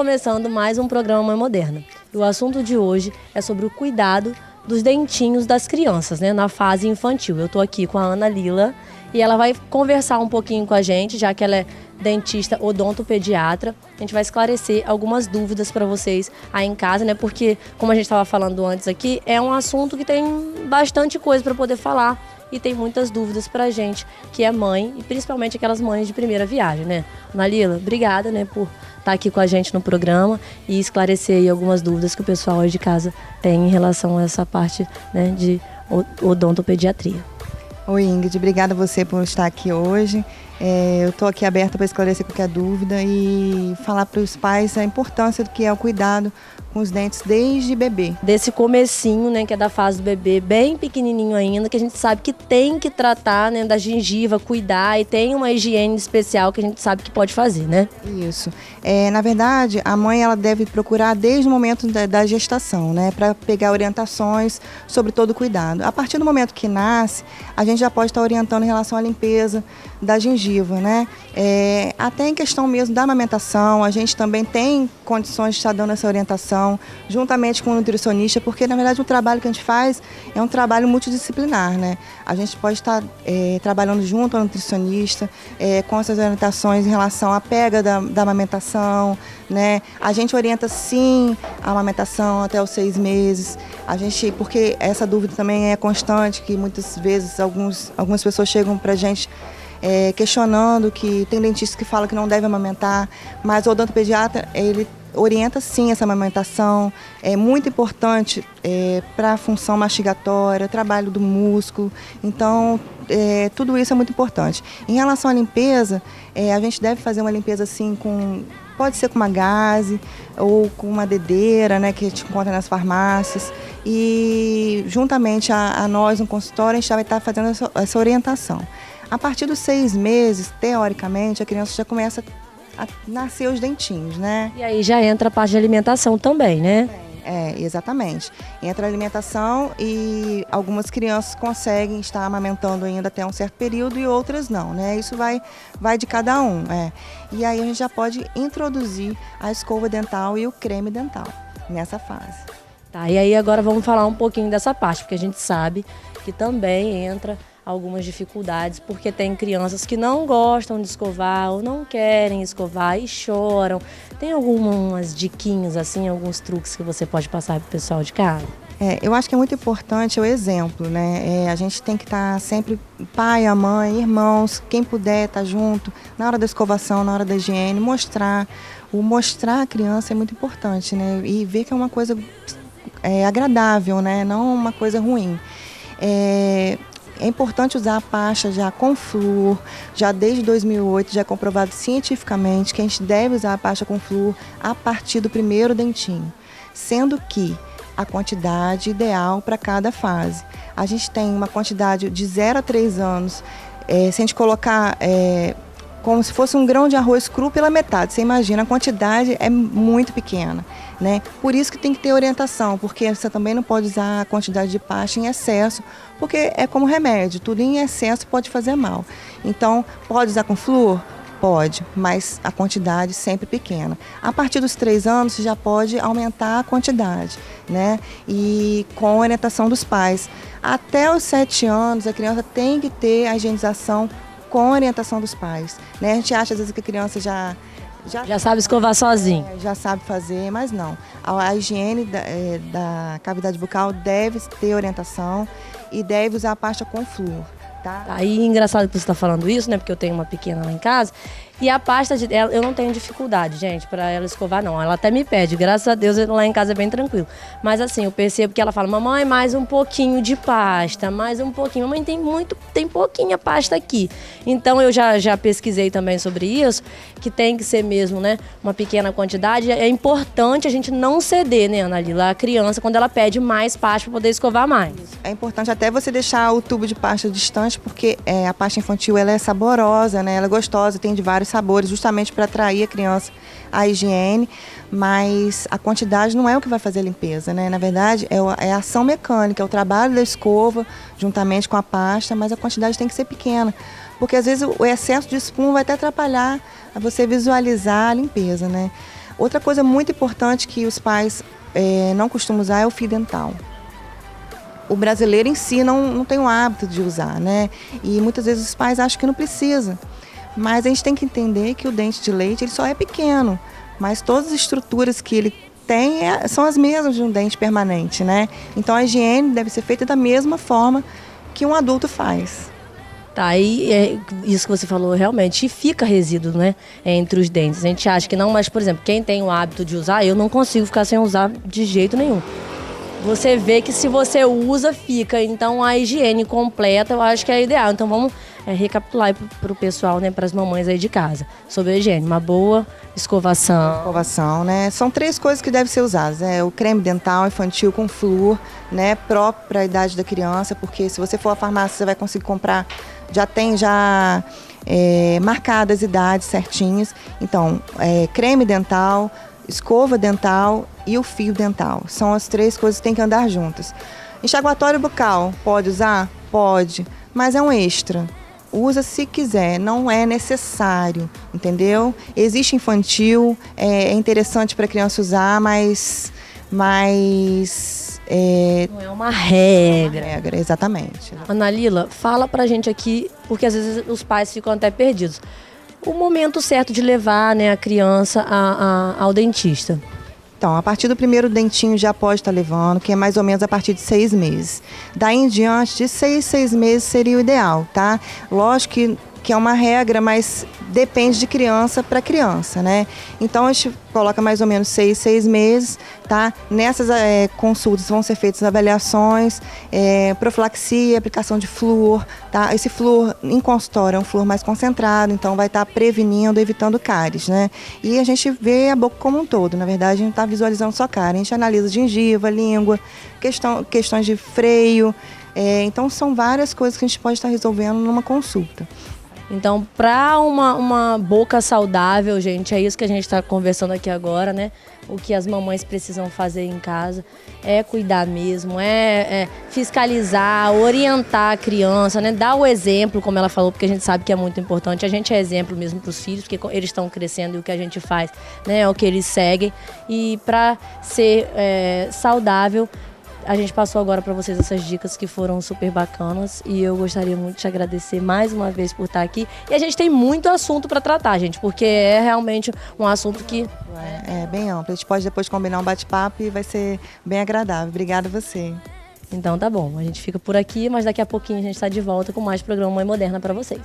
começando mais um programa Mãe Moderna. E o assunto de hoje é sobre o cuidado dos dentinhos das crianças, né, na fase infantil. Eu tô aqui com a Ana Lila e ela vai conversar um pouquinho com a gente, já que ela é dentista odontopediatra. A gente vai esclarecer algumas dúvidas para vocês aí em casa, né? Porque, como a gente estava falando antes aqui, é um assunto que tem bastante coisa para poder falar e tem muitas dúvidas pra gente, que é mãe, e principalmente aquelas mães de primeira viagem, né? Ana Lila, obrigada, né, por estar aqui com a gente no programa e esclarecer aí algumas dúvidas que o pessoal aí de casa tem em relação a essa parte, né, de odontopediatria. Oi, Ingrid, obrigada a você por estar aqui hoje. Eu estou aqui aberta para esclarecer qualquer dúvida e falar para os pais a importância do que é o cuidado com os dentes desde bebê. Desse comecinho, né, que é da fase do bebê, bem pequenininho ainda, que a gente sabe que tem que tratar, né, da gengiva, cuidar, e tem uma higiene especial que a gente sabe que pode fazer, né? Isso. Na verdade, a mãe ela deve procurar desde o momento da gestação, né, para pegar orientações sobre todo o cuidado. A partir do momento que nasce, a gente já pode estar orientando em relação à limpeza da gengiva, né? Até em questão mesmo da amamentação, a gente também tem condições de estar dando essa orientação juntamente com o nutricionista, porque na verdade o trabalho que a gente faz é um trabalho multidisciplinar, né? A gente pode estar trabalhando junto ao nutricionista com essas orientações em relação à pega da amamentação, né? A gente orienta sim a amamentação até os 6 meses, porque essa dúvida também é constante, que muitas vezes algumas pessoas chegam pra gente questionando que tem dentistas que falam que não deve amamentar, mas o odontopediatra, ele orienta sim essa amamentação, é muito importante para a função mastigatória, trabalho do músculo, então tudo isso é muito importante. Em relação à limpeza, a gente deve fazer uma limpeza assim pode ser com uma gaze ou com uma dedeira, né, que a gente encontra nas farmácias, e juntamente a nós no consultório a gente vai estar fazendo essa orientação. A partir dos 6 meses, teoricamente, a criança já começa a nascer os dentinhos, né? E aí já entra a parte de alimentação também, né? Exatamente. Entra a alimentação e algumas crianças conseguem estar amamentando ainda até um certo período e outras não, né? Isso vai de cada um, E aí a gente já pode introduzir a escova dental e o creme dental nessa fase. Tá, e aí agora vamos falar um pouquinho dessa parte, porque a gente sabe que também entra algumas dificuldades, porque tem crianças que não gostam de escovar ou não querem escovar e choram. Tem algumas diquinhas, assim, alguns truques que você pode passar para o pessoal de casa? Eu acho que é muito importante o exemplo, né? A gente tem que estar sempre, pai, a mãe, irmãos, quem puder estar junto, na hora da escovação, na hora da higiene, mostrar a criança é muito importante, né? E ver que é uma coisa agradável, né? Não uma coisa ruim. É importante usar a pasta já com flúor, já desde 2008 já é comprovado cientificamente que a gente deve usar a pasta com flúor a partir do primeiro dentinho, sendo que a quantidade ideal para cada fase. A gente tem uma quantidade de 0 a 3 anos, se a gente colocar como se fosse um grão de arroz cru pela metade, você imagina, a quantidade é muito pequena, né? Por isso que tem que ter orientação, porque você também não pode usar a quantidade de pasta em excesso, porque é como remédio, tudo em excesso pode fazer mal. Então, pode usar com flúor? Pode, mas a quantidade sempre pequena. A partir dos 3 anos, você já pode aumentar a quantidade, né? E com a orientação dos pais. Até os 7 anos, a criança tem que ter a higienização com a orientação dos pais, né? A gente acha às vezes que a criança já sabe escovar sozinho. Já sabe fazer, mas não. A higiene da cavidade bucal deve ter orientação e deve usar a pasta com flúor. Tá? Aí, engraçado que você está falando isso, né? Porque eu tenho uma pequena lá em casa. E a pasta, eu não tenho dificuldade, gente, para ela escovar, não. Ela até me pede, graças a Deus, lá em casa é bem tranquilo. Mas assim, eu percebo que ela fala, mamãe, mais um pouquinho de pasta, mais um pouquinho. Mamãe, tem pouquinha pasta aqui. Então, eu já pesquisei também sobre isso, que tem que ser mesmo, né, uma pequena quantidade. É importante a gente não ceder, né, Ana Lila, a criança, quando ela pede mais pasta para poder escovar mais. É importante até você deixar o tubo de pasta distante, porque a pasta infantil, ela é saborosa, né, ela é gostosa, tem de vários sabores, justamente para atrair a criança à higiene, mas a quantidade não é o que vai fazer a limpeza, né? Na verdade, é a ação mecânica, é o trabalho da escova, juntamente com a pasta, mas a quantidade tem que ser pequena, porque às vezes o excesso de espuma vai até atrapalhar a você visualizar a limpeza, né? Outra coisa muito importante que os pais não costumam usar é o fio dental. O brasileiro em si não tem o hábito de usar, né? E muitas vezes os pais acham que não precisa. Mas a gente tem que entender que o dente de leite ele só é pequeno, mas todas as estruturas que ele tem são as mesmas de um dente permanente, né? Então a higiene deve ser feita da mesma forma que um adulto faz. Tá, e isso que você falou realmente, e fica resíduo, né, entre os dentes. A gente acha que não, mas, por exemplo, quem tem o hábito de usar, eu não consigo ficar sem usar de jeito nenhum. Você vê que se você usa, fica. Então a higiene completa eu acho que é ideal. Então vamos recapitular para o pessoal, né, para as mamães aí de casa, sobre a higiene. Uma boa escovação. Escovação, né? São 3 coisas que devem ser usadas. O creme dental infantil com flúor, né, próprio para a idade da criança, porque se você for à farmácia você vai conseguir comprar, já tem marcadas as idades certinhas. Então, creme dental, escova dental e o fio dental. São as 3 coisas que têm que andar juntas. Enxaguatório bucal, pode usar? Pode, mas é um extra. Usa se quiser, não é necessário, entendeu? Existe infantil, é interessante para a criança usar, mas não é uma regra. Uma regra, exatamente. Ana Lila, fala pra gente aqui, porque às vezes os pais ficam até perdidos. O momento certo de levar, né, a criança ao dentista. Então, a partir do primeiro dentinho já pode estar levando, que é mais ou menos a partir de 6 meses. Daí em diante, de 6 meses seria o ideal, tá? Lógico que é uma regra, mas depende de criança para criança, né? Então a gente coloca mais ou menos 6 meses, tá? Nessas consultas vão ser feitas avaliações, profilaxia, aplicação de flúor, tá? Esse flúor em consultório é um flúor mais concentrado, então vai estar prevenindo, evitando cáries, né? E a gente vê a boca como um todo, na verdade a gente não está visualizando só cárie, a gente analisa gengiva, língua, questões de freio, então são várias coisas que a gente pode estar resolvendo numa consulta. Então, para uma boca saudável, gente, é isso que a gente está conversando aqui agora, né? O que as mamães precisam fazer em casa é cuidar mesmo, fiscalizar, orientar a criança, né? Dar o exemplo, como ela falou, porque a gente sabe que é muito importante. A gente é exemplo mesmo para os filhos, porque eles estão crescendo e o que a gente faz, né, é o que eles seguem. E para ser saudável, a gente passou agora para vocês essas dicas que foram super bacanas e eu gostaria muito de te agradecer mais uma vez por estar aqui. E a gente tem muito assunto para tratar, gente, porque é realmente um assunto que... É bem amplo, a gente pode depois combinar um bate-papo e vai ser bem agradável. Obrigada a você. Então tá bom, a gente fica por aqui, mas daqui a pouquinho a gente está de volta com mais programa Mãe Moderna para vocês.